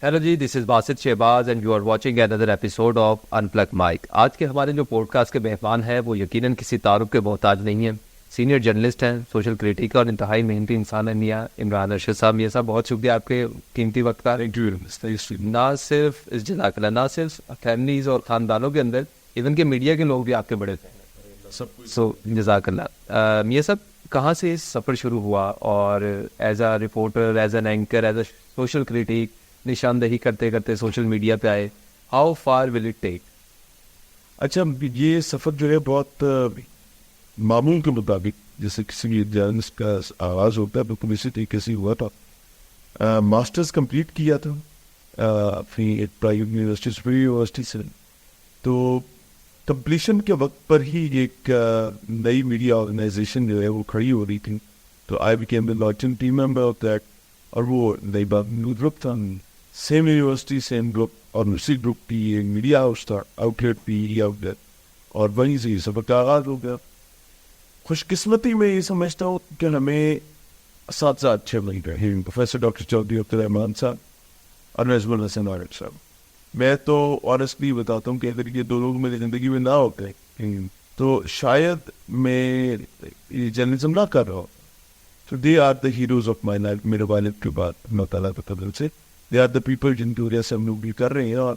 Hello جی، this is Basit Shahbaz and you are watching another episode of unplug mic. آج کے ہمارے جو پوڈ کاسٹ کے مہمان ہیں وہ یقیناً کسی تعارف کے محتاج نہیں ہیں. سینئر جرنلسٹ ہیں, سوشل کریٹک اور انتہائی محنتی انسان ہیں میاں عمران ارشد صاحب. میاں صاحب بہت شکریہ آپ کے قیمتی وقت کا. نہ صرف اس جزاک اللہ, نہ صرف فیملیز اور خاندانوں کے اندر, ایون کہ میڈیا کے لوگ بھی آپ کے بڑے تھے. سو جزاک اللہ. میاں صاحب, کہاں سے اس سفر شروع ہوا اور as a reporter, as an anchor, as a social critic نشاندہی کرتے کرتے سوشل میڈیا پہ آئے؟ How for will it take? اچھا, یہ سفر جو ہے بہت معمول کے مطابق جیسے کسی بھی جرنلسٹ کا آغاز ہوتا ہے بالکل اسی طریقے سے ہوا تھا. ماسٹرز کمپلیٹ کیا تھا اپنی پرائیویٹ یونیورسٹی, سپر یونیورسٹی سے. تو کمپلیشن کے وقت پر ہی ایک نئی میڈیا آرگنائزیشن جو ہے وہ کھڑی ہو رہی تھی. تو I became the Latin team member of that, اور وہ نئی گروپ تھا, سیم یونیورسٹی سیم گروپ, اور اسی گروپ کی ایک میڈیا ہاؤس تھا, آؤٹ لیٹ پی آؤٹ لیٹ, اور وہیں سے یہ سفر کا آغاز ہو گیا. خوش قسمتی میں یہ سمجھتا ہوں کہ ہمیں اساتذہ اچھے مل گئے, پروفیسر ڈاکٹر چودھری عبدالرحمان صاحب اور نظم الحسن عارف صاحب. میں تو آنیسٹلی بتاتا ہوں کہ اگر یہ دو لوگ میری زندگی میں نہ ہوتے تو شاید میں یہ جرنلزم نہ کر رہا ہوں. So they are the heroes of my life. میرے والد کے بعد اللہ تعالیٰ کے فضل سے they are the people جن کی وجہ سے ہم لوگ بھی کر رہے ہیں, اور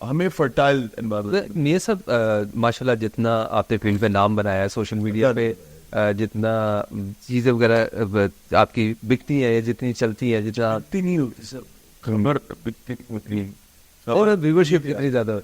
ہمیں فرٹائل انوائرمنٹ. یہ سب ماشاء اللہ جتنا آپ نے فیلڈ پہ نام بنایا ہے, سوشل میڈیا پہ جتنا چیزیں وغیرہ آپ کی بکتی ہیں, جتنی چلتی ہیں, جتنا نہیں ہوتی سر خبر بکتی ہوتی ہے, اور ویورشپ اتنی زیادہ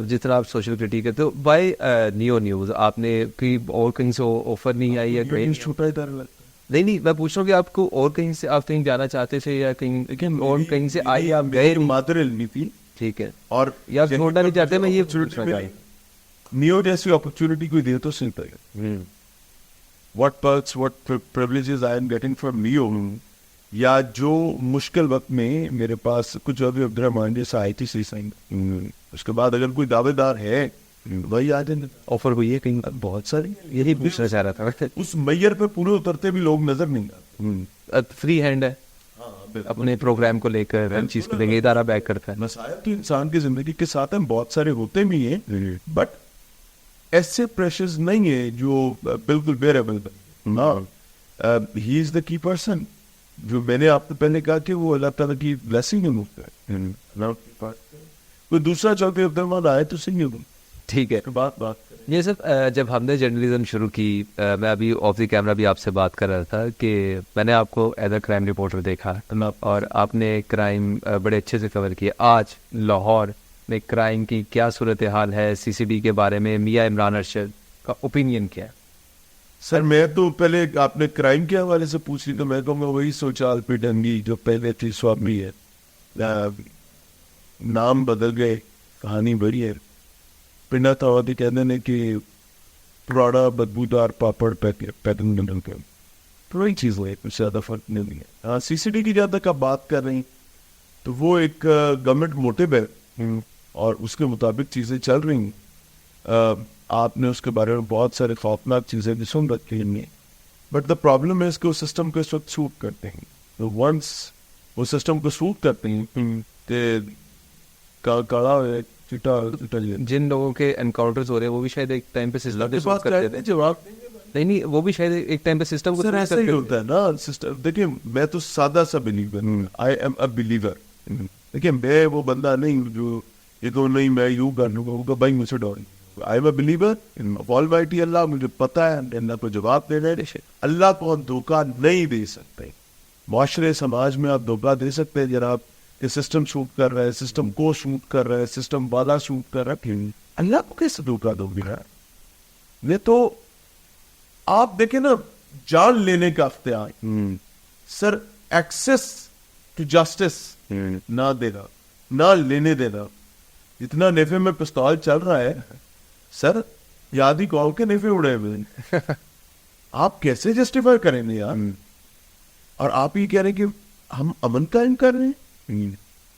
جتنا آپ سوشل کریٹک ہے. تو بائی نیو نیوز آپ نے کوئی اور کہیں سے آفر نہیں آئی ہے کہیں؟ چھوٹا ہی طرح نہیں, میں پوچھ رہا ہوں کہ آپ کو اور کہیں سے, آپ کہیں جانا چاہتے تھے یا کہیں اور کہیں سے آئی, آپ گئے؟ مادر علمی تھی, ٹھیک ہے, اور یا چھوڑنا نہیں چاہتے. میں یہ پوچھنا چاہیے نیو جیسی اپرچونٹی کوئی دے تو سنتا ہے what perks, what privileges I am getting from Neo, یا جو مشکل وقت میں میرے پاس کچھ ابھی عبدالرحمان جیسا آئی تھی سی سائن, اس کے بعد اگر کوئی دعوے دار ہے وہی آ جائیں. آفر ہوئی ہے کہیں؟ بہت ساری. یہی پوچھنا چاہ رہا تھا. اس میئر پہ پورے اترتے بھی لوگ نظر نہیں آتے. فری ہینڈ ہے, اپنے پروگرام کو لے کر ہر چیز کو لے کے ادارہ بیک کرتا ہے. مسائل تو انسان کی زندگی کے ساتھ ہیں, بہت سارے ہوتے بھی ہیں, بٹ ایسے پریشرز نہیں ہیں جو بالکل بیئریبل. ہی از دا کی پرسن, جو میں نے آپ سے پہلے کہا کہ وہ اللہ تعالیٰ کی بلیسنگ ہے. کوئی دوسرا چوکے عبدالرحمان آئے تو صحیح ہو, ٹھیک ہے. بات یہ سب جب ہم نے جرنلزم شروع کی, میں ابھی آف دی کیمرہ بھی آپ سے بات کر رہا تھا کہ میں نے آپ کو ایز اے کرائم رپورٹر دیکھا, اور آپ نے کرائم بڑے اچھے سے کور کیا. آج لاہور میں کرائم کی کیا صورتحال ہے, سی سی ڈی کے بارے میں میاں عمران ارشد کا اوپینین کیا ہے؟ سر میں تو پہلے آپ نے کرائم کے حوالے سے پوچھ لی تو میں کہوں گا وہی سوچال پی ڈنگی جو پہلے تھی سو اب بھی ہے. نام بدل گئے, کہانی بڑی ہے. پنڈا تھاوتی کہتے ہیں کہ پراڑا بدبودار پاپڑ پیٹرن بدل کے, تو وہی چیز ہے, کچھ زیادہ فرق نہیں ہے. ہاں, سی سی ڈی کی جہاں تک آپ بات کر رہی ہیں تو وہ ایک گورنمنٹ موٹیو ہے اور اس کے مطابق چیزیں چل رہی ہیں. آپ نے اس کے بارے میں بہت سارے خوفناک چیزیں بھی سن رکھی ہیں, بٹ دا پرابلم ہے اس کے اس سسٹم کو اس وقت سوٹ کرتے ہیں. تو ونس وہ سسٹم کو سوٹ کرتے ہیں کہ کڑا ہے جن لوگوں کے انکاؤنٹرز ہو رہے ہیں وہ بھی شاید ایک ٹائم پہ سسٹم سوٹ کرتے تھے. جواب نہیں, وہ بھی شاید ایک ٹائم پہ سسٹم کو ایسا ہی ہوتا ہے نا. سسٹم دیکھیے, میں تو سادہ سا بلیور ہوں, آئی ایم اے بلیور. دیکھیے, میں وہ بندہ نہیں جو یہ تو نہیں میں یوں کر لوں گا, بھائی مجھ سے ڈر. I am a believer in almighty Allah. مجھے پتا ہے اللہ کو جواب دینا ہے. اللہ کو ہم دھوکہ نہیں دے سکتے. معاشرے سماج میں آپ دھوکہ دے سکتے ہیں جناب کہ سسٹم شوٹ کر رہا ہے, سسٹم کو شوٹ کر رہا ہے, سسٹم والا شوٹ کر رہا ہے. اللہ کو کیسے دھوکہ دو گے؟ یہ تو آپ دیکھیں نا, جان لینے کا اختیار سر, ایکسس ٹو جسٹس نہ دینا, نہ لینے دینا. اتنا نیفے میں پستول چل رہا ہے سر, یاد ہی کال کے نیفے اڑے ہوئے. آپ کیسے جسٹیفائی کریں گے یار؟ اور آپ یہ کہہ رہے ہیں کہ ہم امن قائم کر رہے ہیں.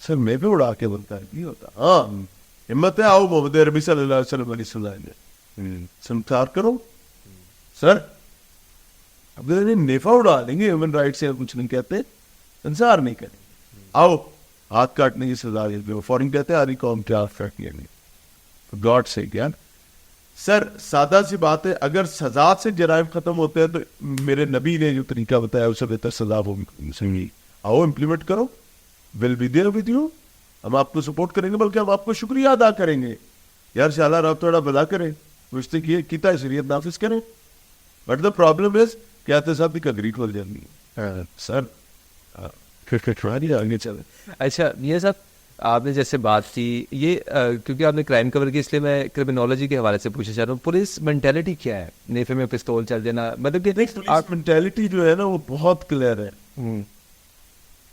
سر میں بھی اڑا کے بولتا ہے نہیں ہوتا. ہاں, ہمت ہے, آؤ محمد عربی صلی اللہ علیہ وسلم سمسار کرو. سر اب نیفا اڑا لیں گے, ہیومن رائٹ سے کچھ نہیں کہتے, انصار نہیں کریں. آؤ ہاتھ کاٹنے کی سزا دی گئی. فوراً کہتے ہیں آری قوم کیا فرق کیا نہیں. گاڈ سے کیا سر سادہ سی بات ہے, اگر سزا سے جرائم ختم ہوتے ہیں تو میرے نبی نے جو طریقہ بتایا اس سے بہتر سزا ہوگی. آؤ امپلیمنٹ کرو, will be there with you, ہم آپ کو سپورٹ کریں گے, بلکہ ہم آپ کو شکریہ ادا کریں گے. یار شاء رب تھوڑا بلا کریں, رشتے کیتا ہے شریعت نافذ کریں. بٹ دا پرابلم از کیا تھے صاحب کی کگری کھول جانی ہے سر. آگے چلے. اچھا یہ صاحب آپ نے جیسے بات کی یہ کیونکہ آپ نے کرائم کور کی, اس لیے میں کرمنالوجی کے حوالے سے پوچھنا چاہ رہا ہوں, پولیس مینٹیلٹی کیا ہے؟ نیفے میں پستول چل دینا, مطلب کہ آپ مینٹیلٹی جو ہے نا وہ بہت کلیئر ہے.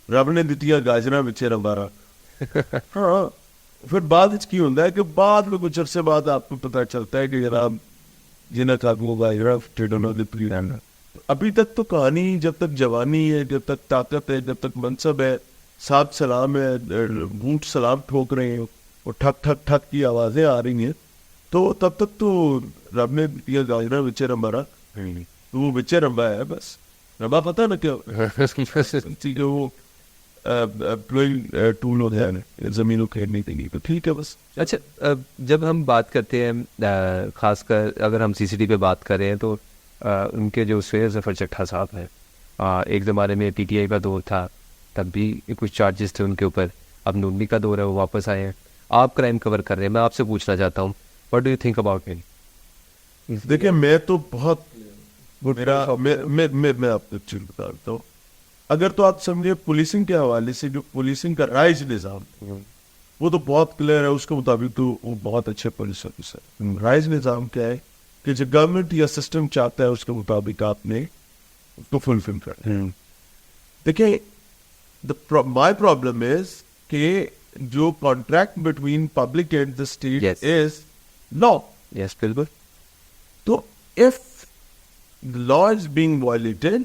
رب نے دیتی گاجرا بچے رمبارا. ہاں پھر بعد کی ہوتا ہے کہ بعد میں کچھ عرصے بعد آپ کو پتہ چلتا ہے کہ جناب جنہیں کا گاجرا ابھی تک تو کہانی جب تک جوانی ہے, جب تک طاقت ہے, جب تک منصب ہے, صاحب سلام ہے, بوٹ سلام ٹھوک رہے ہیں اور ٹھک ٹھک ٹھک کی آوازیں آ رہی ہیں, تو تب تک تو رب نے دیا گاجرا بچے رمبارا, تو وہ بچے رمبا ہے بس. ربا پتہ نا کیا وہ ٹول ہوتا ہے زمینوں کھیلنے کے لیے, تو ٹھیک ہے بس. اچھا جب ہم بات کرتے ہیں خاص کر اگر ہم CCD پہ بات کر رہے ہیں تو ان کے جو سویر ظفر چٹھا صاحب ہیں, ایک زمانے میں PTI کا دور تھا, تب بھی کچھ چارجز تھے ان کے اوپر, اب نونی کا دور ہے, وہ واپس آئے ہیں, آپ کرائم کور کر رہے ہیں. میں آپ سے پوچھنا چاہتا ہوں what do you think about it? دیکھیں میں تو بہت میرا میں آپ کو چیز بتا دیتا ہوں. اگر تو آپ سمجھے پولیسنگ کے حوالے سے جو پولیسنگ کا رائج نظام وہ تو بہت کلیئر ہے, اس کے مطابق تو وہ بہت اچھے پولیس آفیسر. رائج نظام کیا ہے کہ جو گورنمنٹ یا سسٹم چاہتا ہے اس کے مطابق آپ نے اس کو فلفل کرنا. دیکھیں مائی پرابلم از کہ جو contract between public and the state is law. Yes بالکل. تو if the law is being violated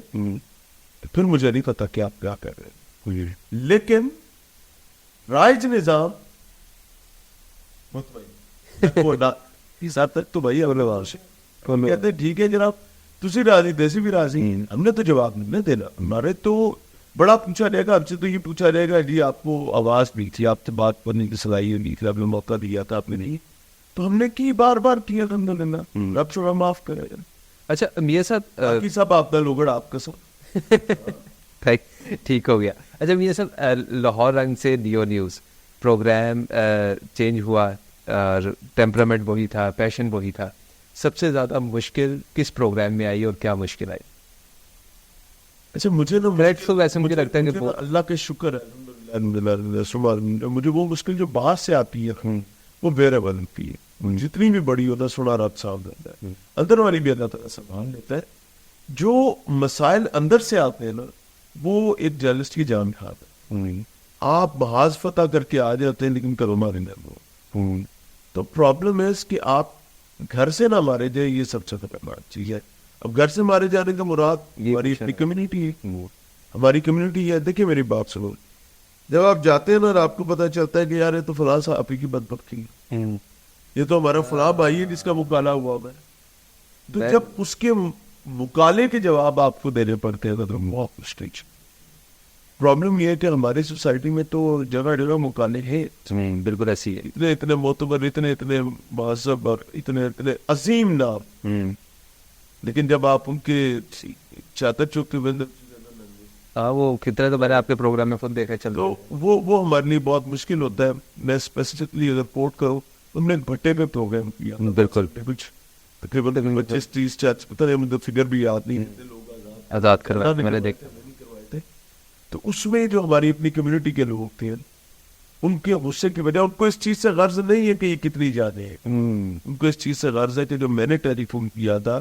پھر مجھے نہیں پتا کہ آپ کیا کر رہے ہیں. لیکن رائج نظام تک تو بھائی اگلے بار سے کہتے ٹھیک ہے جناب تسی راضی دیسی بھی راضی, ہم نے تو جواب نہیں دینا. ہمارے تو بڑا پوچھا جائے گا, ہم سے تو یہ پوچھا جائے گا جی آپ کو آواز بھی تھی, آپ سے بات کرنے کی صلاحیت نہیں تھی, آپ نے موقع دیا تھا, آپ نے نہیں, تو ہم نے کی بار بار کیا. الحمدللہ رب تھوڑا معاف کرے. اچھا میاں صاحب باقی سب آپ کا لوگڑ آپ کا سب ٹھیک ہو گیا. اچھا میاں صاحب لاہور رنگ سے نیو نیوز پروگرام چینج ہوا, ٹیمپرامنٹ وہی تھا, پیشن وہی تھا, سب سے زیادہ مشکل کس پروگرام میں آئی اور کیا مشکل آئی؟ اچھا مجھے نا ویسے مجھے لگتا ہے کہ اللہ کا شکر ہے مجھے وہ مشکل جو باہر سے آتی ہے وہ ویریبل کی ہے, جتنی بھی بڑی ہوتا ہے سنا رات صاحب دیتا ہے, اندر والی بھی اللہ تعالیٰ سنبھال لیتا ہے. جو مسائل اندر سے آتے ہیں نا وہ ایک جرنلسٹ کی جان کھاتا ہے. آپ محاذ فتح کر کے آ جاتے ہیں لیکن کرو مارے نہ. تو پرابلم ہے کہ آپ گھر سے نہ مارے جائے, یہ سب سے بڑی چیز ہے. اب گھر سے مارے جانے کا مراد ہماری اپنی کمیونٹی ہے, ہماری کمیونٹی ہے. دیکھیں میری بات سنو, جب آپ جاتے ہیں نا اور آپ کو پتہ چلتا ہے کہ یار یہ تو فلاں صاحب کی بدبختی ہے, یہ تو ہمارا فلاں بھائی ہے جس کا مکالا ہوا ہے, تو جب اس کے مکالے کے جواب آپ کو دینے پڑتے ہیں تو بہت مشکل. پرابلم یہ ہے کہ ہماری سوسائٹی میں تو جگہ جگہ مکالے ہیں, بالکل ایسی ہے, اتنے معتبر, اتنے مہذب اور اتنے عظیم نام, لیکن جب آپ ان کے چادر چوکتے بند وہ کتنے تو میں نے آپ کے پروگرام میں خود دیکھا چل, تو وہ ہمارے لیے بہت مشکل ہوتا ہے. میں اسپیسیفکلی اگر رپورٹ کروں ہم نے بھٹے میں پروگرام کیا بالکل کچھ تقریباً 25-30 پتہ نہیں مجھے فگر بھی یاد نہیں, آزاد کروا میں نے دیکھا. تو اس میں جو ہماری اپنی کمیونٹی کے لوگ تھے ان کے غصے کی وجہ ان کو اس چیز سے غرض نہیں ہے کہ یہ کتنی زیادہ ہے, ان کو اس چیز سے غرض ہے کہ جو میں نے ٹیلی فون کیا تھا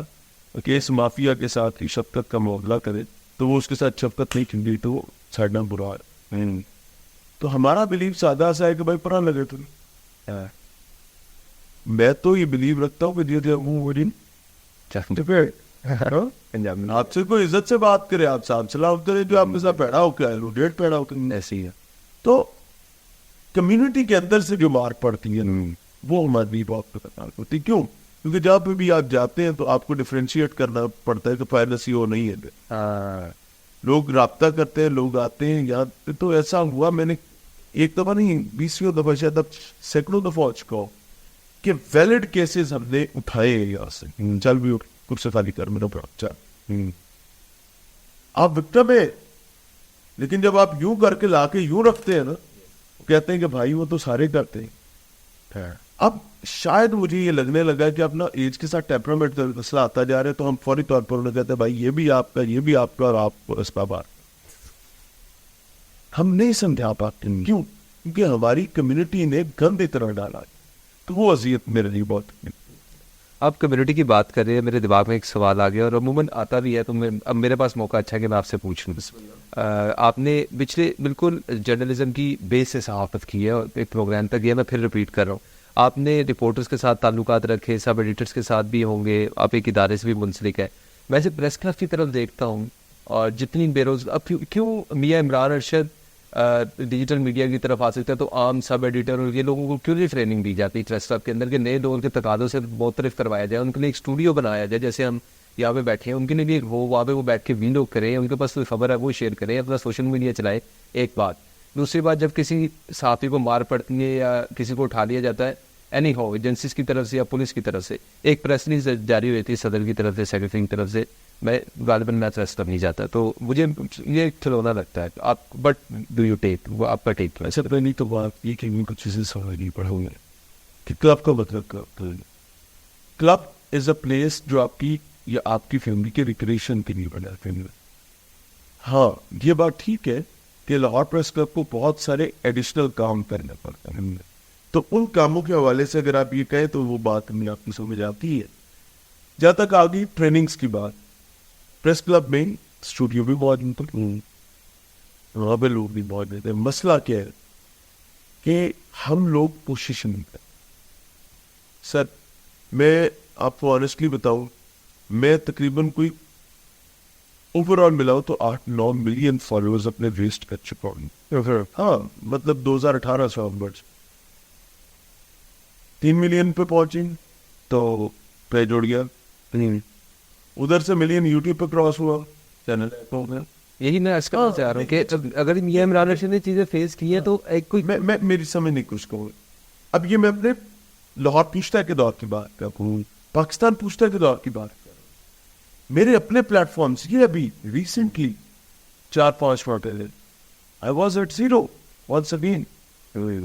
کہ اس مافیا کے ساتھ شفقت کا معاملہ کرے تو وہ اس کے ساتھ شفقت نہیں کھنڈی تو چھاڑنا برا ہے. تو ہمارا بلیو سادہ سا ہے کہ بھائی پرا لگے تمہیں. میں تو یہ بلیو رکھتا ہوں کہ آپ سے کوئی عزت سے بات کرے, آپ صاحب سلام کرے, جو آپ کے ساتھ پیڑا ہو کیا ہے ڈیٹ پیڑا ہو ایسی ہے. تو کمیونٹی کے اندر سے جو مار پڑتی ہے وہ ہماری بہت خطرناک ہوتی. کیوں؟ کیونکہ جہاں پہ بھی آپ جاتے ہیں تو آپ کو ڈفرینشیٹ کرنا پڑتا ہے کہ پائرسی ہو نہیں ہے. لوگ رابطہ کرتے ہیں, لوگ آتے ہیں یہاں پہ. تو ایسا ہوا, میں نے ایک دفعہ نہیں 20 دفعہ شاید اب سینکڑوں دفعہ ہو چکا ہو کہ ویلڈ کیسز ہم نے اٹھائے یہاں سے. چل بھی کرسی خالی کر میرا برا چل, آپ وکٹم ہے, لیکن جب آپ یوں کر کے لا کے یوں رکھتے ہیں نا, کہتے ہیں کہ بھائی وہ تو سارے کرتے ہیں. اب شاید مجھے یہ لگنے لگا کہ اپنا ایج کے ساتھ ٹیمپرامنٹ کا مسئلہ آتا جا رہا ہے, تو ہم فوری طور پر انہیں کہتے ہیں بھائی یہ بھی آپ کا, یہ بھی آپ کا, اور آپ کو اسباب. ہم نہیں سمجھا پاتے. کیوں؟ کیونکہ ہماری کمیونٹی نے گند اتنا ڈالا, تو وہ اذیت میرے لیے بہت. آپ کمیونٹی کی بات کر رہے ہیں, میرے دماغ میں ایک سوال آ گیا اور عموماً آتا بھی ہے, تو اب میرے پاس موقع اچھا ہے کہ میں آپ سے پوچھ لوں. آپ نے پچھلے بالکل جرنلزم کی بیس سے صحافت کی ہے اور ایک پروگرام تک یہ میں پھر ریپیٹ کر رہا ہوں. آپ نے رپورٹرز کے ساتھ تعلقات رکھے, سب ایڈیٹرز کے ساتھ بھی ہوں گے, آپ ایک ادارے سے بھی منسلک ہے. ویسے پریس کلب کی طرف دیکھتا ہوں, اور جتنی بے روزگار, اب کیوں میاں عمران ارشد ڈیجیٹل میڈیا کی طرف آ سکتا ہے, تو عام سب ایڈیٹر اور یہ لوگوں کو کیوں نہیں ٹریننگ دی جاتی پریس کلب کے اندر کہ نئے دور کے تقاضوں سے مختلف کروایا جائے, ان کے لیے ایک اسٹوڈیو بنایا جائے, جیسے ہم یہاں پہ بیٹھے ہیں ان کے لیے بھی ہو, وہاں پہ وہ بیٹھ کے ویڈیو کریں, ان کے پاس کوئی خبر ہے وہ شیئر کریں, اپنا سوشل میڈیا چلائے. ایک بات. دوسری بات, جب کسی صحافی کو مار پڑتی ہے یا کسی کو اٹھا لیا جاتا ہے اینی ہو ایجنسیز کی طرف سے یا پولیس کی طرف سے, ایک پریس ریلیز جاری ہوئی تھی صدر کی طرف سے, سیکرٹری کی طرف سے, میں غالباً میں پریس کلب نہیں جاتا, تو مجھے یہ کھلونا لگتا ہے. آپ بٹ ڈو یو ٹیک, وہ آپ کا ٹیک ہے. اچھا پہلی تو بات یہ کہ کچھ چیزیں سمجھ نہیں پڑھوں گے کہ کلب کا مطلب کلب از اے پلیس جو آپ کی یا آپ کی فیملی کے ریکریشن کے لیے بنا ہے. ہاں یہ بات ٹھیک ہے کہ لاہور پریس کلب کو بہت سارے ایڈیشنل کام کرنے پڑتے ہیں, تو ان کاموں کے حوالے سے اگر آپ یہ کہیں تو وہ بات ہمیں آپ کو سمجھ آتی ہے. جہاں تک آ گئی ٹریننگس کی بات, پریس کلب میں اسٹوڈیو بھی موجود ہے, وہاں پہ لوگ بھی موجود ہیں. مسئلہ کیا ہے کہ ہم لوگ کوشش نہیں کرتے. سر میں آپ کو آنیسٹلی بتاؤں, میں تقریباً کوئی اوور آل ملاؤں تو 8-9 ملین فالوورز اپنے ویسٹ کر چکا ہوں. ہاں مطلب 2018 سے آنورڈز 3 ملین پہ پہنچیں تو پہ جڑ گیا, ادھر سے ملین یوٹیوب پہ کراس ہوا, چینل یہی میں اس کا چاہ رہا ہوں کہ اگر میاں عمران ارشد نے چیزیں فیس کی ہیں تو ایک کوئی میں میری سمجھ نہیں کچھ کہوں. اب یہ میں اپنے لاہور پوچھتا کے دور کی بات کر رہا ہوں, پاکستان پوچھتا کے دور کی بات کر رہا ہوں. میرے اپنے پلیٹ فارمس یہ ابھی ریسنٹلی 4-5 ماہ I was at zero once again.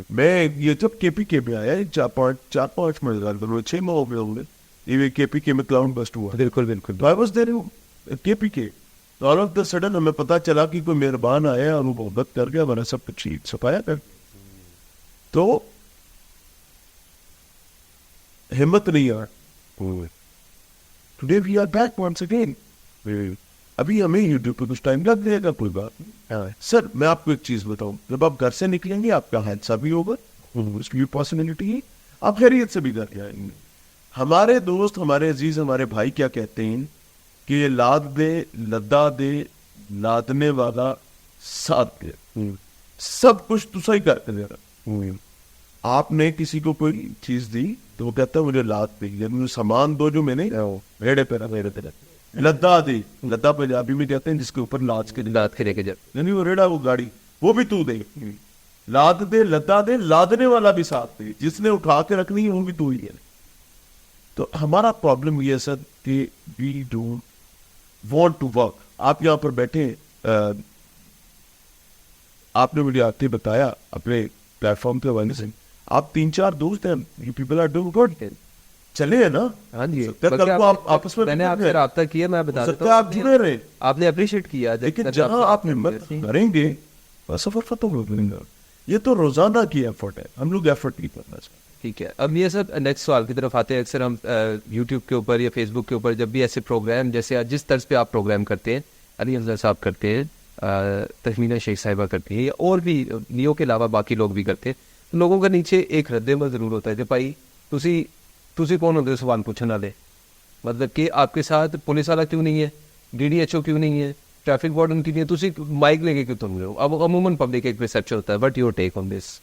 میں یہ جب کے پی کے میں آیا 4-5 ماہ 6 ماہ ہو گئے ہوں گے, یہ کے پی کے میں کلاؤڈ بسٹ ہوا. بالکل بالکل. تو آئی واز دیر کے پی کے, آل آف دا سڈن ہمیں پتا چلا کہ کوئی مہربان آیا اور وہ محبت کر گیا, ہمارا سب کچھ چھپایا کر. تو ہمت نہیں آ. Today we are back once again. ابھی ہمیں یوٹیوب پہ کچھ ٹائم لگ جائے گا, کوئی بات نہیں. سر میں آپ کو ایک چیز بتاؤں, جب آپ گھر سے نکلیں گے آپ کا حادثہ بھی ہوگا, اس کی پاسبلٹی ہے, آپ خیریت سے بھی گھر جائیں گے. ہمارے دوست, ہمارے عزیز, ہمارے بھائی کیا کہتے ہیں کہ یہ لاد دے لدا دے لادنے والا ساتھ دے, سب کچھ تو صحیح کرتے دے رہا. آپ نے کسی کو کوئی چیز دی تو وہ کہتا ہے مجھے لاد دے, یعنی مجھے سامان دو جو میں نے ریڑے پہ رکھا. لدا دی, لدا پنجابی میں کہتے ہیں جس کے اوپر لاد کے لے کے جا, یعنی وہ ریڑا, وہ گاڑی, وہ بھی تو دے. لاد دے لدا دے, لادنے والا بھی ساتھ دے, جس نے اٹھا کے رکھنی ہے وہ بھی تو ہی ہے. تو ہمارا پرابلم یہ سر کہ we don't want to work. آپ یہاں پر بیٹھے, آپ نے مجھے آتے بتایا اپنے پلیٹ فارم کے حوالے سے, آپ 3-4 دوست ہیں, you people are doing good, چلے ہیں نا. ہاں جی, آپ آپس میں نے آپ سے رابطہ کیا, میں بتا دیتا ہوں آپ جڑے رہے, آپ نے اپریشیٹ کیا, لیکن جہاں آپ ہمت کریں گے سفر ختم ہو جائے گا. یہ تو روزانہ کی ایفرٹ ہے, ہم لوگ ایفرٹ نہیں کرنا چاہتے. ٹھیک ہے. اب یہ سب نیکسٹ سوال کی طرف آتے ہیں. اکثر ہم یوٹیوب کے اوپر یا فیس بک کے اوپر جب بھی ایسے پروگرام, جیسے جس طرز پہ آپ پروگرام کرتے ہیں, علی افضل صاحب کرتے ہیں, تخمینہ شیخ صاحبہ کرتی ہیں, یا اور بھی نیو کے علاوہ باقی لوگ بھی کرتے ہیں, لوگوں کا نیچے ایک رد عمل ضرور ہوتا ہے کہ بھائی تسی کون ہوتے سوال پوچھنے والے, مطلب کہ آپ کے ساتھ پولیس والا کیوں نہیں ہے, ڈی ڈی ایچ او کیوں نہیں ہے, ٹریفک وارڈن کیوں نہیں ہے, تسی مائک لے کے کیوں تم ہو. اب عموماً پبلک ایک پرسیپشن ہوتا ہے. وٹ یور ٹیک آن دس؟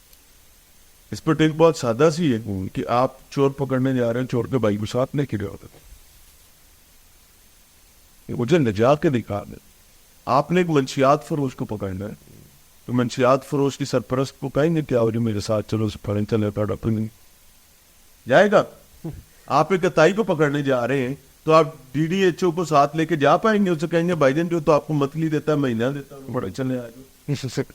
اس پر ٹیک بہت سادہ سی ہے کہ آپ چور پکڑنے جا رہے ہیں, چور کے بھائی کو ساتھ نہیں کھڑے ہوتے, مجھے نجات کے دکھا دیں. آپ نے ایک منشیات فروش کو پکڑنا ہے, تو منشیات فروش کی سرپرست کو کہیں گے کہ آؤ جی میرے ساتھ چلو پڑھیں چلے ڈاکٹر نہیں جائے گا. آپ ایک اتائی کو پکڑنے جا رہے ہیں تو آپ ڈی ڈی ایچ او کو ساتھ لے کے جا پائیں گے؟ اسے کہیں گے بھائی جان جو تو آپ کو متلی دیتا ہے مہینہ دیتا ہے بڑے چلے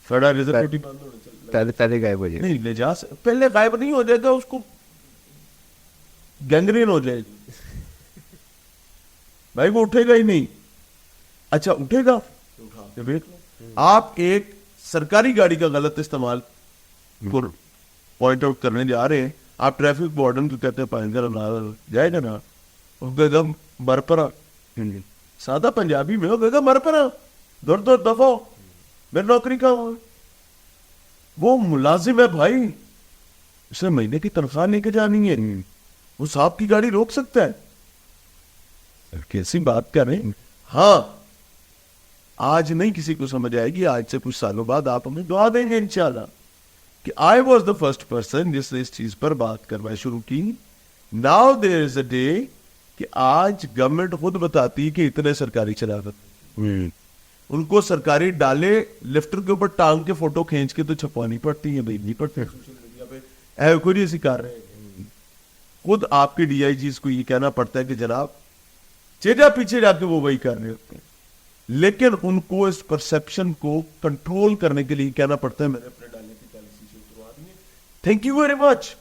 پہلے غائب ہو جائے. نہیں لے جا پہلے غائب نہیں ہو جائے گا, اس کو گینگرین ہو جائے گی بھائی, وہ اٹھے گا ہی نہیں. اچھا اٹھے گا, آپ ایک سرکاری گاڑی کا غلط استعمال پوائنٹ آؤٹ کرنے جا رہے ہیں, آپ ٹریفک وارڈن کو کہتے ہیں پائنگر جائے گا نا, مرپرا سادہ پنجابی میں ہو گا مرپرا دور دور دفعہ میری نوکری کا وہ ملازم ہے بھائی, اسے مہینے کی تنخواہ لے کے جانی ہے, وہ صاحب کی گاڑی روک سکتا ہے؟ کیسی بات کر رہے ہیں. ہاں آج نہیں کسی کو سمجھ آئے گی, آج سے کچھ سالوں بعد آپ ہمیں دعا دیں گے انشاءاللہ کہ I was the first person جس نے اس چیز پر بات کرنا شروع کی. Now there is a day کہ آج گورنمنٹ خود بتاتی کہ اتنے سرکاری چلاوت ان کو سرکاری ڈالے لفٹر کے اوپر ٹانگ کے فوٹو کھینچ کے تو چھپوانی پڑتی ہے بھائی, نہیں پڑتے کوئی ایسی کر رہے ہیں. خود آپ کے ڈی آئی جیز کو یہ کہنا پڑتا ہے کہ جناب چیجا پیچھے جا کے وہ وہی کر رہے ہوتے ہیں, لیکن ان کو اس پرسپشن کو کنٹرول کرنے کے لیے کہنا پڑتا ہے میں نے اپنے ڈالنے کی پالیسی سے اتروا دی ہے. Thank you very much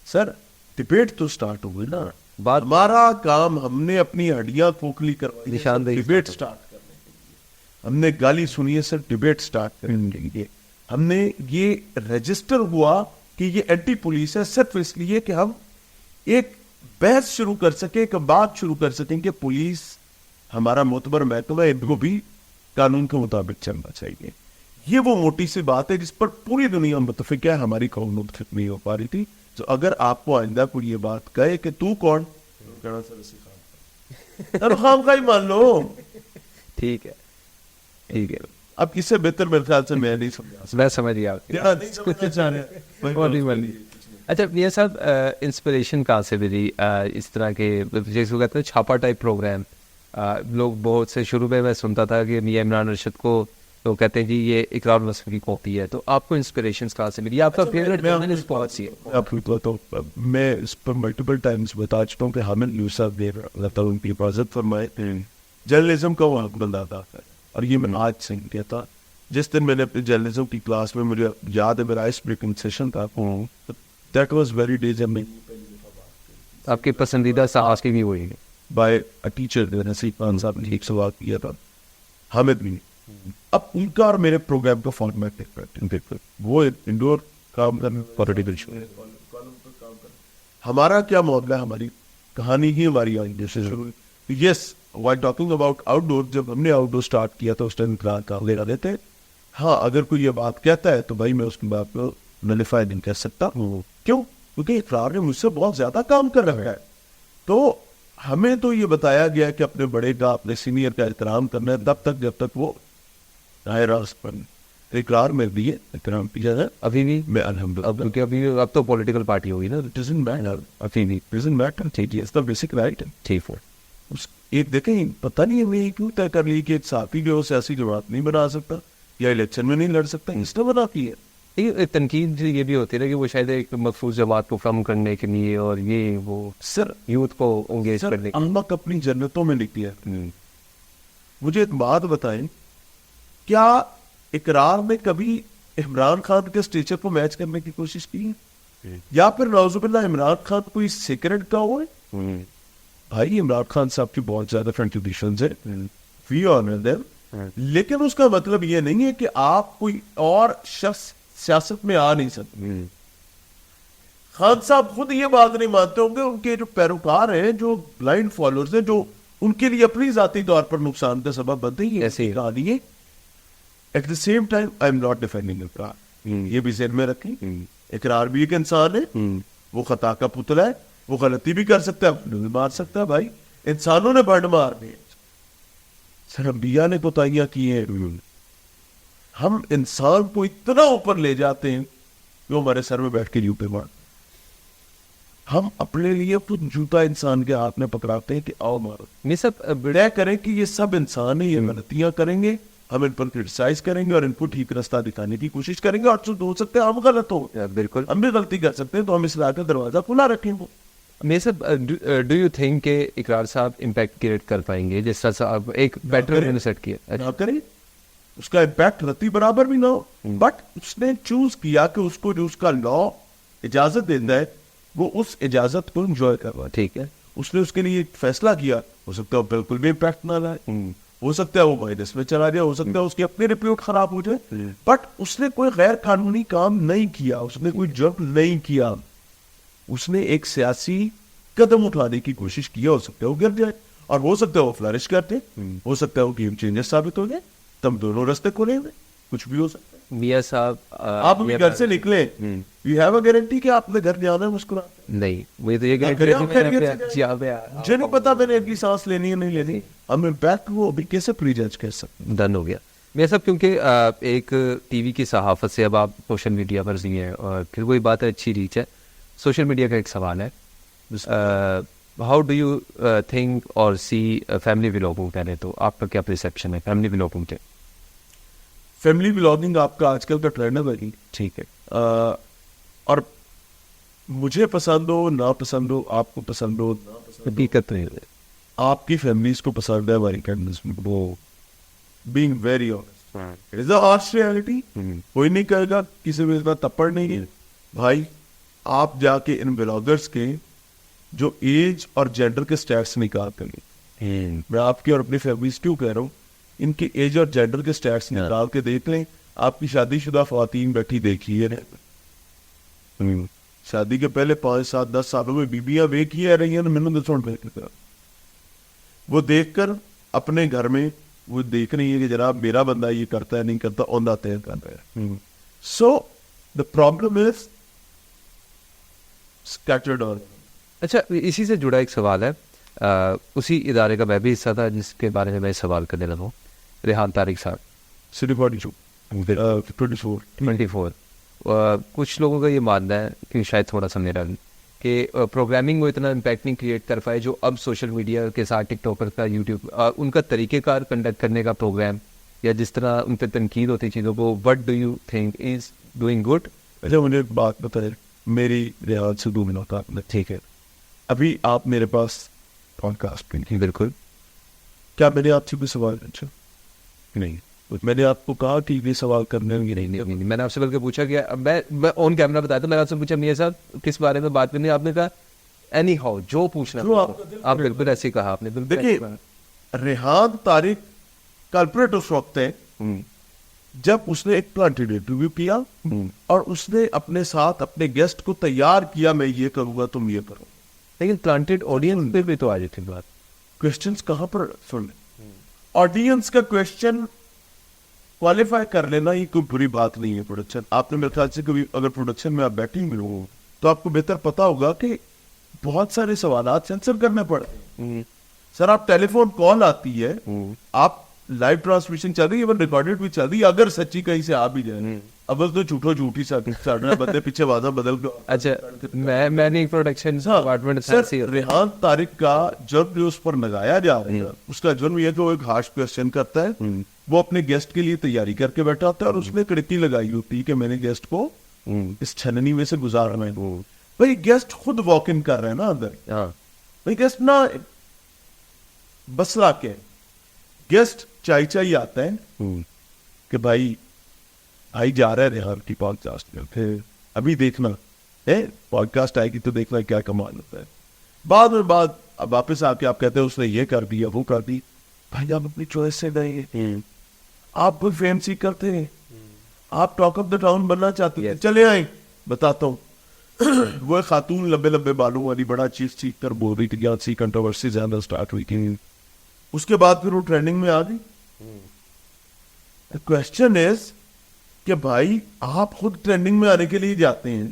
sir. Debate تو سٹارٹ ہوئی نا, ہمارا کام ہم نے اپنی ہڈیاں کھوکھلی کروائی, ڈبیٹ سٹارٹ کرنے کے لیے ہم نے گالی سنی ہے سر. ڈبیٹ سٹارٹ کرنے کے لیے ہم نے یہ رجسٹر ہوا کہ یہ اینٹی پولیس ہے صرف اس لیے کہ ہم ایک بحث شروع کر سکیں, ایک بات شروع کر سکیں کہ پولیس ہمارا معتبر محکمہ ہے, ان کو بھی قانون کے مطابق چلنا چاہیے. یہ وہ موٹی سی بات ہے جس پر پوری دنیا متفق ہے, ہماری قوم متفق نہیں ہو پا رہی تھی. تو اگر آپ کو آئندہ کوئی یہ بات کہے کہ تو کون, خام کا ہی مان لو. ٹھیک ہے ٹھیک ہے, اب اس سے بہتر میرے خیال سے میں نہیں سمجھا, میں سمجھ گیا. اچھا میاں صاحب, انسپریشن کہاں سے ملی اس طرح کے جیسے کہتے ہیں چھاپا ٹائپ پروگرام؟ لوگ بہت سے شروع میں سنتا تھا کہ میاں عمران رشید کو تو کہتے ہیں جی یہ اقرار نسل کی کاپی ہے, تو آپ کو انسپریشن کہاں سے ملی؟ آپ کا فیوریٹ جرنلسٹ کون سی ہے؟ تو میں اس پر ملٹیپل ٹائمز بتا چکا ہوں کہ حامد یوسف نے ان کی حفاظت فرمائے جرنلزم کا وہ بندہ تھا, اور یہ میں آج سے کیا تھا. جس دن میں نے اپنی جرنلزم کی کلاس میں, مجھے یاد ہے میرا آئس بریکنگ سیشن تھا, دیٹ واز ویری ڈے جب میں آپ کے پسندیدہ صحافی بھی ہوئی ہے بائی اے ٹیچر نصیب خان صاحب نے ایک سوال کیا تھا, حامد بھی. اب ان کا اور میرے پروگرام کا فارمیٹ وہ انڈور کام کرنے پولیٹیکل شو, ہمارا کیا معاملہ ہے, ہماری کہانی ہی ہماری آئندے سے شروع ہوئی. Yes why talking about outdoor, جب ہم نے آؤٹ ڈور اسٹارٹ کیا تو اس ٹائم اقرار کا لے دیتے. ہاں اگر کوئی یہ بات کہتا ہے تو بھائی میں اس کی بات کو نلیفائی نہیں کر سکتا. کیوں؟ کیونکہ اقرار نے مجھ سے بہت زیادہ کام کر رکھا ہے. تو ہمیں تو یہ بتایا گیا کہ اپنے بڑے کا, اپنے سینئر کا احترام کرنا ہے تب تک جب تک وہ رائے راست پر اقرار میں دیے احترام کیا ہے. ابھی بھی میں الحمدللہ کیونکہ ابھی اب تو پولیٹیکل پارٹی ہوگی نا, ابھی بھی بیسک رائٹ ہے. ٹھیک ہے. ایک دیکھیں پتہ نہیں ہمیں کیوں طے کر لی کہ ایک صحافی جو سیاسی جماعت نہیں بنا سکتا یا الیکشن میں نہیں لڑ سکتا, اس نے بنا کی ہے. تنقید یہ بھی ہوتی ہے کہ وہ شاید ایک مخصوص جماعت کو کم کرنے کے لیے اور یہ وہ سر یوتھ کو انگیج کرنے کے احمق اپنی جنتوں میں لکھی ہے. مجھے ایک بات بتائیں, کیا اقرار نے کبھی عمران خان کے اسٹیچر کو میچ کرنے کی کوشش کی ہے, یا پھر نعوذ باللہ عمران خان کوئی سیکرٹ کا ہو ہے؟ بھائی عمران خان صاحب کی بہت زیادہ کنٹریبیوشنز ہیں, وی آنر دیم, لیکن اس کا مطلب یہ نہیں ہے کہ آپ کوئی اور شخص سیاست میں آ نہیں سکتے. خان صاحب خود یہ بات نہیں مانتے ہوں گے, ان کے جو پیروکار ہیں, جو بلائنڈ فالوورز ہیں, جو ان کے لیے اپنی ذاتی طور پر نقصان کا سبب بنتے ہیں, ایسے ہی کہانی ہے. At the same time I am not defending Iqrar, یہ بھی ذہن میں رکھیں. اقرار بھی ایک انسان ہے, وہ خطا کا پتلا ہے, وہ غلطی بھی کر سکتا ہے, بھی مار سکتا ہے. بھائی انسانوں نے بڑھ مار دی, سر انبیاء نے کوتاہیاں کی ہیں. ہم انسان کو اتنا اوپر لے جاتے ہیں کہ وہ ہمارے سر میں بیٹھ کے جوتے مار. ہم اپنے لیے خود جوتا انسان کے ہاتھ میں پکڑاتے ہیں کہ آؤ مارو. یہ سب طے کریں کہ یہ سب انسان ہیں, یہ غلطیاں کریں گے, ہم ان پر کرٹیسائز کریں گے اور ان کو ٹھیک راستہ دکھانے کی کوشش کریں گے, اور ہو سکتے ہیں ہم غلط ہو, بالکل ہم بھی غلطی کر سکتے ہیں, تو ہم اصلاح کا دروازہ کھلا رکھیں گے. میں سب ڈو یو تھنک کہ اقرار صاحب امپیکٹ کریٹ کر پائیں گے جس طرح سے آپ ایک بیٹر سیٹ کیا نہ کریں, اس کا امپیکٹ رتی برابر بھی نہ ہو, بٹ اس نے چوز کیا کہ اس کو جو اس کا لا اجازت دیتا ہے وہ اس اجازت کو انجوائے کروا. ٹھیک ہے, اس نے اس کے لیے ایک فیصلہ کیا, ہو سکتا ہے وہ بالکل بھی امپیکٹ نہ لائے, ہو سکتا ہے وہ مائنس میں چلا جائے, ہو سکتا ہے اس کی اپنی ریپیوٹ خراب ہو جائے, بٹ اس نے کوئی غیر قانونی کام نہیں کیا, اس نے کوئی جرم نہیں کیا, اس نے ایک سیاسی قدم اٹھانے کی کوشش کی. ہو سکتا ہے وہ گر جائے اور ہو سکتا ہے وہ فلرش کرتے, ہو سکتا ہے وہ گیم چینجر ثابت ہو جائے, تم دونوں راستے کھولے ہوئے, کچھ بھی ہو سکتا ہے. میاں صاحب آپ بھی گھر سے نکلے, یو ہیو اے گارنٹی کہ آپ نے گھر جانا ہے مسکراتے؟ نہیں, مجھے تو یہ مجھے نہیں پتا میں نے اتنی سانس لینی ہے نہیں لینی, ہم امپیکٹ وہ ابھی کیسے پری جج کر سکتے. ڈن ہو گیا میاں صاحب, کیونکہ ایک ٹی وی کی صحافت سے اب آپ سوشل میڈیا پر سی ہیں, اور پھر وہی بات ہے اچھی ریچ ہے. سوشل میڈیا کا ایک سوال ہے, ہاؤ ڈو یو تھنک اور سی فیملی ولاگنگ, پہلے تو آپ کا کیا پرسیپشن ہے فیملی ولاگنگ کے؟ فیملی ولاگنگ آپ کا آج کل کا ٹرینڈ ہے بھائی, ٹھیک ہے, اور مجھے پسند ہو نہ پسند ہو, آپ کو پسند ہو نہ پسند حقیقت نہیں ہے, آپ کی فیملیز کو پسند ہے ہماری کینڈنس میں, وہ being very honest it is a harsh reality. کوئی نہیں کہے گا, کسی میں اتنا تپڑ نہیں ہے بھائی. آپ جا کے ان بلاگرس کے جو ایج اور جینڈر کے سٹیٹس نکالتے ہیں, میں آپ کی اور اپنی فیملیز کیوں کہہ رہا ہوں, ان کے ایج اور جینڈر کے سٹیٹس نکال کے دیکھ لیں. آپ کی شادی شدہ خواتین بیٹھی دیکھیے, شادی کے پہلے 5, 7, 10 سالوں میں بیویاں ویکھی رہی ہیں, میں نے وہ دیکھ کر اپنے گھر میں وہ دیکھ رہی ہے کہ جناب میرا بندہ یہ کرتا ہے نہیں کرتا, اوندہ طے کر رہا ہے. سو دا پرابلم از اسکیٹرڈ. اور اچھا, اسی سے جڑا ایک سوال ہے, اسی ادارے کا میں بھی حصہ تھا جس کے بارے میں میں سوال کرنے لگا ہوں. ریحان طارق صاحب, سٹی 24. کچھ لوگوں کا یہ ماننا ہے کہ شاید تھوڑا سا میرا کہ پروگرامنگ وہ اتنا امپیکٹ نہیں کریٹ کر پائے جو اب سوشل میڈیا کے ساتھ ٹک ٹاکر کا, یوٹیوب, ان کا طریقہ کار کنڈکٹ کرنے کا پروگرام, یا جس طرح ان پہ تنقید ہوتی چیزوں کو, what do you think is doing good? اچھا مجھے ایک بات بتائیں, میری ریحان سے 2 منٹ آپ نے, ٹھیک ہے, ابھی آپ میرے پاس پوڈ کاسٹ پہ نہیں, بالکل, کیا میں نے آپ سے کوئی سوال پوچھا؟ نہیں. میں نے آپ کو کہا کہ یہ سوال کرنے میں نہیں, میں نے آپ سے بلکہ پوچھا کہ میں آن کیمرہ بتایا تھا, میں نے آپ سے پوچھا میاں صاحب کس بارے میں بات کرنی ہے, آپ نے کہا اینی ہاؤ جو پوچھنا, آپ بالکل ایسے کہا آپ نے. دیکھیے ریحان طارق کلپریٹ اس وقت ہے جب اس نے ایک پلانٹیڈ انٹرویو کیا اور اس نے اپنے ساتھ اپنے گیسٹ کو تیار کیا, میں یہ کروں گا تم یہ کرو. لیکن پلانٹیڈ آڈینس پہ بھی تو آ جاتی بات. کوشچنس کہاں پر سن لیں, آڈینس کا کوشچن کوالیفائی کر لینا یہ کوئی بری بات نہیں ہے. پروڈکشن, آپ نے میرے خیال سے کبھی اگر پروڈکشن میں آپ بیٹھے ہوئے تو آپ کو بہتر پتا ہوگا کہ بہت سارے سوالات سینسر کرنے پڑتے ہیں. سر آپ ٹیلی فون کال آتی ہے, آپ لائیو ٹرانسمیشن چل رہی ہے, ایون ریکارڈیڈ بھی چل رہی ہے, اگر سچی کہیں سے آ بھی جائے اول تو جھوٹو جھوٹی ساڑھنا بندے پیچھے وعدہ بدل کے. اچھا میں نے پروڈکشن سر ریحان طارق کا جرم جو اس پر لگایا جا رہا ہے, اس کا جرم یہ کہ وہ ایک ہارش کوسچن کرتا ہے, وہ اپنے گیسٹ کے لیے تیاری کر کے بیٹھا ہوتا ہے, اور اس نے کڑکی لگائی ہوتی ہے کہ میں نے گیسٹ کو اس چھننی میں سے گزارنا ہے. بھائی گیسٹ خود واک ان کر رہے ہیں نا اندر, بھائی گیسٹ نہ بس لا کے گیسٹ چائی آتا ہے کہ بھائی آئی جا رہا ہے ریحان کی پوڈ کاسٹ میں, پھر ابھی دیکھنا پوڈ کاسٹ آئے گی تو دیکھنا کیا کمال ہوتا ہے. بعد میں اب واپس آ کے آپ کہتے ہیں اس نے یہ کر دیا وہ کر دی. بھائی آپ اپنی چوائس سے نہیں, آپ کوئی فیم سیک کرتے ہیں, آپ ٹاک آف دا ٹاؤن بننا چاہتے ہیں, چلے آئیں بتاتا ہوں. وہ خاتون لمبے لمبے بالوں والی بڑا چیخ چیخ کر بول رہی تھی, یہاں سی کنٹروورسی زیادہ اسٹارٹ ہوئی تھی. اس کے بعد پھر وہ ٹرینڈنگ میں آ گئی. کوشچن از کہ بھائی آپ خود ٹرینڈنگ میں آنے کے لیے جاتے ہیں,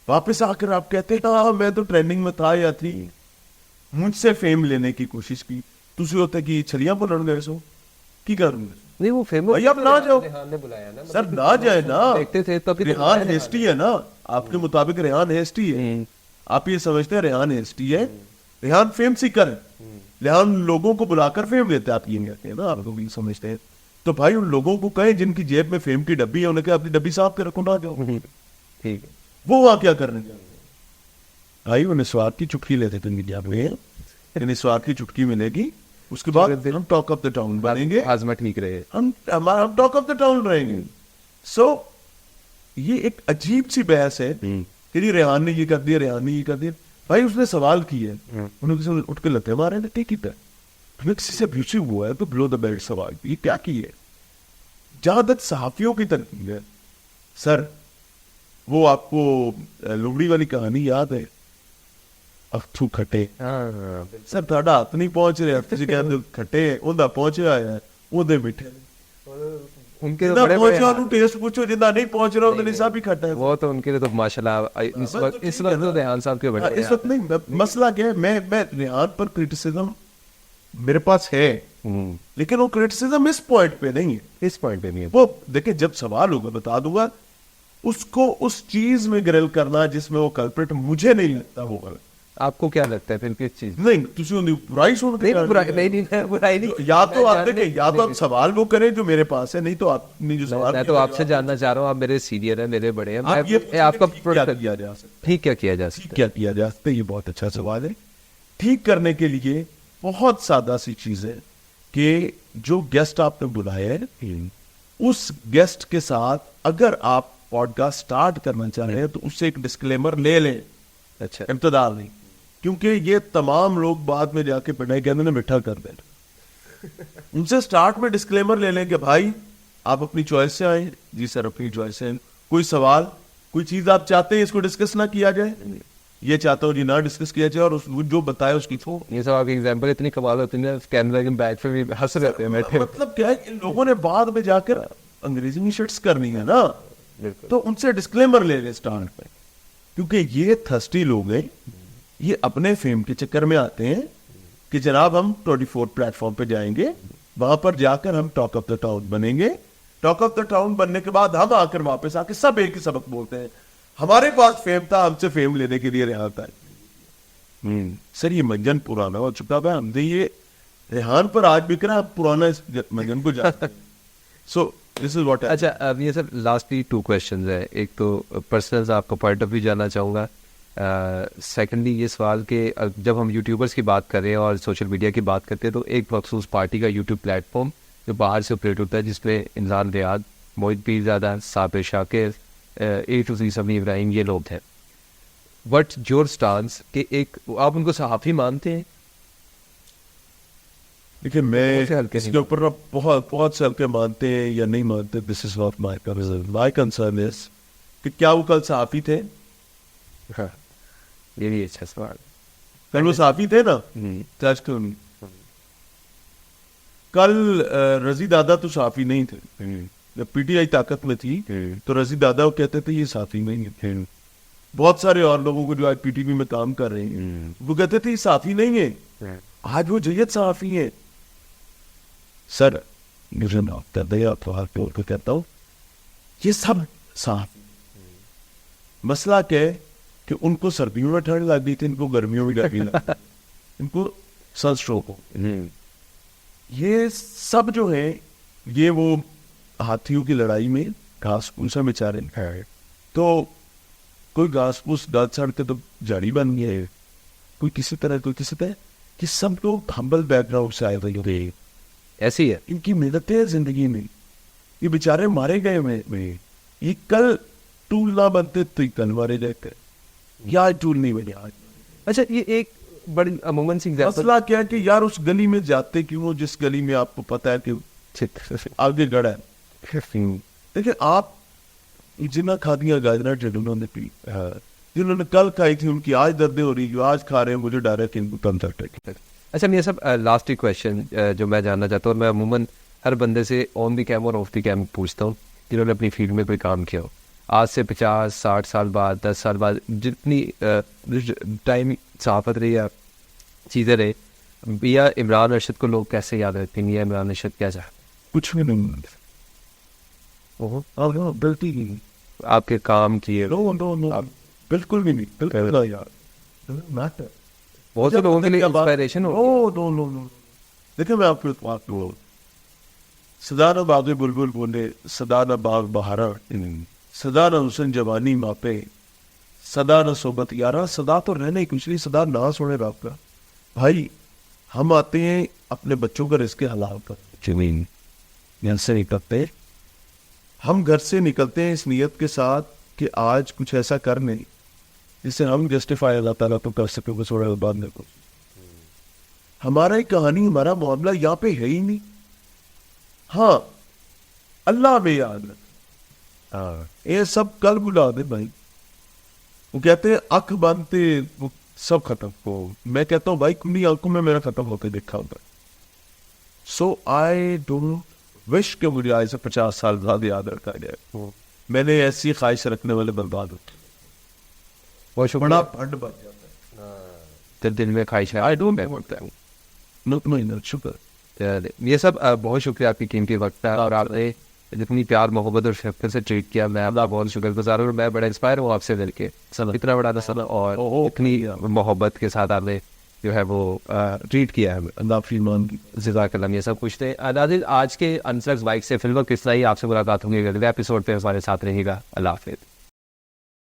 واپس آ کر آپ کہتے ہیں ہاں میں تو ٹرینڈنگ میں تھا یا تھی, مجھ سے فیم لینے کی کوشش کی, تسی ہوتا ہے کہ چھلیاں بولن گئے سو کی کروں گے. نہیں وہ فیمس اب نہ جاؤ سر, نہ جائے نا, دیکھتے تھے تب ریحان ہیسٹی ہے نا, آپ کے مطابق ریحان ہیسٹی ہے, آپ یہ سمجھتے ہیں ریحان ہیسٹی ہے, ریحان فیم سیکر ہے, ریحان لوگوں کو بلا کر فیم لیتے ہیں, آپ یہ کہتے ہیں نا, آپ کو بھی سمجھتے ہیں. تو بھائی ان لوگوں کو کہیں جن کی جیب میں فیم کی ڈبی ہے انہیں کہ اپنی ڈبی صاف کر رکھو نہ جاؤ. ٹھیک ہے. وہ وہاں کیا کرنے جا رہے ہیں؟ آئی انہیں سواد کی چٹکی لیتے تھے جب انہیں سواد کی چٹکی ملے گی, اس کے بعد ہم ٹاک آف دا ٹاؤن بنیں گے, ہاضمہ ٹھیک رہے. ہم ٹاک آف دا ٹاؤن رہیں گے. سو یہ ایک عجیب سی بحث ہے کہ جی ریحان نے یہ کر دیا, ریحان نے یہ کر دیا. بھائی اس نے سوال کیا ہے, انہیں کسی نے اٹھ کے لتے مارے نے, ٹھیک ہے ہمیں کسی سے ابیوسو ہوا ہے تو بلو دا بیلٹ سوال یہ کیا کی ہے. جہاں تک صحافیوں کی تنقید ہے سر, وہ آپ کو لومڑی والی کہانی یاد ہے, اختو کھٹے سر تھوڑا ہاتھ نہیں پہنچ رہے, تسی کہتے کھٹے اوندا پہنچ رہا ہے اودے میٹھے ان کے جنہ پہنچا انہوں ٹیسٹ پوچھو, جنہ نہیں پہنچ رہا انہوں نے صاحب ہی کھٹا ہے. وہ تو ان کے لیے تو ماشاءاللہ اس وقت تو ریحان صاحب کے بڑے اس وقت نہیں. مسئلہ کیا ہے, میں ریحان پر کرٹیسزم میرے پاس ہے, لیکن وہ کرٹیسزم اس پوائنٹ پہ نہیں ہے. اس پوائنٹ پہ نہیں ہے. وہ دیکھیں جب سوال ہوگا بتا دوں گا, اس کو اس چیز میں گرل کرنا جس میں وہ کلپریٹ مجھے نہیں لگتا وہ غلط. آپ کو کیا لگتا ہے پھر کس چیز نہیں تسی ان دی برائی سن کے برائی نہیں, یا تو آپ دیکھیں یا تو آپ سوال وہ کریں جو میرے پاس ہے, نہیں تو آپ نے جو سوال میں تو آپ سے جاننا چاہ رہا ہوں, آپ میرے سینئر ہیں, میرے بڑے ہیں, آپ کا کیا جا سکتا ٹھیک کیا کیا جا سکتا کیا کیا جا سکتا ہے. یہ بہت اچھا سوال ہے. ٹھیک کرنے کے لیے بہت سادہ سی چیز ہے کہ جو گیسٹ آپ نے بلایا ہے اس گیسٹ کے ساتھ اگر آپ پوڈ کاسٹ سٹارٹ کرنا چاہ رہے ہیں تو اس سے ایک ڈسکلیمر لے لیں. اچھا ابتدا نہیں, کیونکہ یہ تمام لوگ بعد میں جا کے پڑھائی کہتے ہیں مٹھا کر دیں. ان سے سٹارٹ میں ڈسکلیمر لے لیں کہ بھائی آپ اپنی چوائس سے آئیں. جی سر اپنی چوائس سے, کوئی سوال کوئی چیز آپ چاہتے ہیں اس کو ڈسکس نہ کیا جائے, یہ چاہتا ہوں جی نہ ڈسکس کیا جائے, اور جو بتائے اس کی یہ سب آپ کی ایگزامپل اتنی کمال ہوتی ہے, کیمرہ کے بیک پہ بھی ہنس رہتے ہیں بیٹھے. مطلب کیا ہے ان لوگوں نے بعد میں جا کر انگریزی میں شرٹس کرنی ہے نا, تو ان سے ڈسکلیمر لے لیں سٹارٹ پہ, کیونکہ یہ تھرسٹی لوگ ہیں, یہ اپنے فیم کے چکر میں آتے ہیں کہ جناب ہم 24 پلیٹ فارم پہ جائیں گے, وہاں پر جا کر ہم ٹاک آف دا ٹاؤن بنیں گے. ٹاک آف دا ٹاؤن بننے کے بعد ہم آ کر واپس آ کے سب ایک ہی سبق بولتے ہیں, ہمارے پاس فیم تھا, ہم سے فیم لینے کے لیے ریحان تھا. سر یہ منجن پرانا ہو چکا ہے, ہم نے یہ ریحان پر آج بک رہا, پرانا اس منجن کو جاتا ہے. سو دس از واٹ. اچھا اب یہ سب لاسٹلی 2 کوشچنز ہیں. ایک تو پرسنل آپ کا پوائنٹ آف ویو جاننا چاہوں گا, سیکنڈلی یہ سوال کہ جب ہم یوٹیوبرس کی بات کر رہے ہیں اور سوشل میڈیا کی بات کرتے ہیں تو ایک مخصوص پارٹی کا یوٹیوب پلیٹ فارم جو باہر سے آپریٹ ہوتا ہے, جس پہ انسان Riaz, Moeed Pirzada, Sabir Shakir, A to Z Sami Ibrahim, یہ لوگ ہیں. وٹ یور اسٹانس کہ ایک آپ ان کو صحافی مانتے ہیں؟ دیکھیے میں اس کے اوپر بہت سے ہلکے مانتے ہیں یا نہیں مانتے. This is not my concern. My concern is کہ کیا وہ کل صحافی تھے؟ یہ بھی اچھا سوال. کل وہ صحافی تھے نا, سچ کیوں نہیں. کل رضی دادا تو صحافی نہیں تھے. جب پی ٹی آئی طاقت میں تھی تو رضی دادا وہ کہتے تھے یہ صحافی نہیں ہے. بہت سارے اور لوگوں کو جو آج پی ٹی وی میں کام کر رہے ہیں وہ کہتے تھے یہ صحافی نہیں ہے, آج وہ جیت صحافی ہیں. سر کہتا ہوں یہ سب صحافی. مسئلہ کیا ہے کہ ان کو سردیوں میں ٹھنڈ لگ گئی تھی, ان کو گرمیوں میں گرمی لگ گئی, ان کو سن اسٹروک ہو. یہ سب جو ہے یہ وہ ہاتھیوں کی لڑائی میں گھاس پھوسا بیچارے ہیں, تو کوئی گھاس پھوس گل سڑ کے تو جڑی بن گیا ہے, کوئی کسی طرح کوئی کسی طرح. کہ سب لوگ ہمبل بیک گراؤنڈ سے آئے ہوئے, ایسی ہے ان کی محنتیں زندگی میں. یہ بیچارے مارے گئے میں, یہ کل ٹول نہ بنتے تو کل مارے جاتے, یا ٹول نہیں بنے آج. اچھا یہ ایک بڑی عموماً سی مسئلہ کیا ہے کہ یار اس گلی میں جاتے کیوں جس گلی میں آپ کو پتا ہے کہ آگے گڑا ہے. دیکھیں آپ جنہیں کھا دیا گاجرا انہوں نے پی, جنہوں نے کل کھائی تھی ان کی آج دردیں ہو رہی, جو آج کھا رہے ہیں مجھے ڈر ہے کہ ان کو کم تک. اچھا یہ سب لاسٹ کویشچن جو میں جاننا چاہتا ہوں, میں عموماً ہر بندے سے آن دی کیم اور آف دی کیم پوچھتا ہوں جنہوں نے اپنی فیلڈ میں کوئی کام کیا ہو, آج سے 50-60 سال بعد, 10 سال بعد, جتنی ٹائم صحافت رہی یا چیزیں رہے, یا عمران ارشد کو لوگ کیسے یاد رکھتے ہیں, یا عمران ارشد کیا چاہتے؟ کچھ بھی نہیں, بالکل آپ کے کام کیے بالکل بھی نہیں, بالکل یار بہت سے لوگوں کے لیے انسپائریشن ہو. دیکھیں میں آپ کو صدا نہ باغ بلبل بولے، صدا نہ باغ بہارا، صدا نہ حسن جوانی ماپے، صدا نہ صحبت یارا، صدا تو رہنا ہی کچھ نہیں، صدا نہ سونے رب کا. بھائی ہم آتے ہیں اپنے بچوں کا رزق حلال پر، زمین گھر سے نکلتے ہم گھر سے نکلتے ہیں اس نیت کے ساتھ کہ آج کچھ ایسا کر نہیں جس سے ہم جسٹیفائی اللہ تعالیٰ تو کر سکے بس تھوڑے بعد میں. ہمارا ایک کہانی، ہمارا معاملہ یہاں پہ ہے ہی نہیں. ہاں اللہ میں یاد رکھ، یہ سب کل بلا دے بھائی. وہ کہتے ہیں آنکھ باندھتے وہ سب ختم ہو، میں کہتا ہوں بھائی کھلی آنکھوں میں میرا ختم ہوتے دیکھا ہوتا ہے. سو آئی ڈونٹ وش کہ مجھے آج سے 50 سال بعد یاد رکھا جائے. میں نے ایسی خواہش رکھنے والے برباد ہوتے بہت بڑا شکریہ. پھنڈ بن جاتا ہے. دل میں خواہش ہے آئی ڈونٹ ہوتا ہے. مطمئن شکر. یہ سب بہت شکریہ آپ کی قیمتی وقت ہے اور آپ نے جتنی پیار محبت اور شفقت سے ٹریٹ کیا. میں آپ کا بہت شکر گزار ہوں. میں بڑا انسپائر ہوں آپ سے مل کے. اتنا بڑا نسل اور اتنی محبت کے ساتھ آپ نے جو ہے وہ ٹریٹ کیا ہے. اللہ فیمان کی جزاک اللہ. یہ سب کچھ تھے ناظرین آج کے انفلکس بائک سے فلم کس طرح ہی آپ سے ملاقات ہوں گی. اگلے ایپیسوڈ پہ ہمارے ساتھ رہے گا. اللہ حافظ.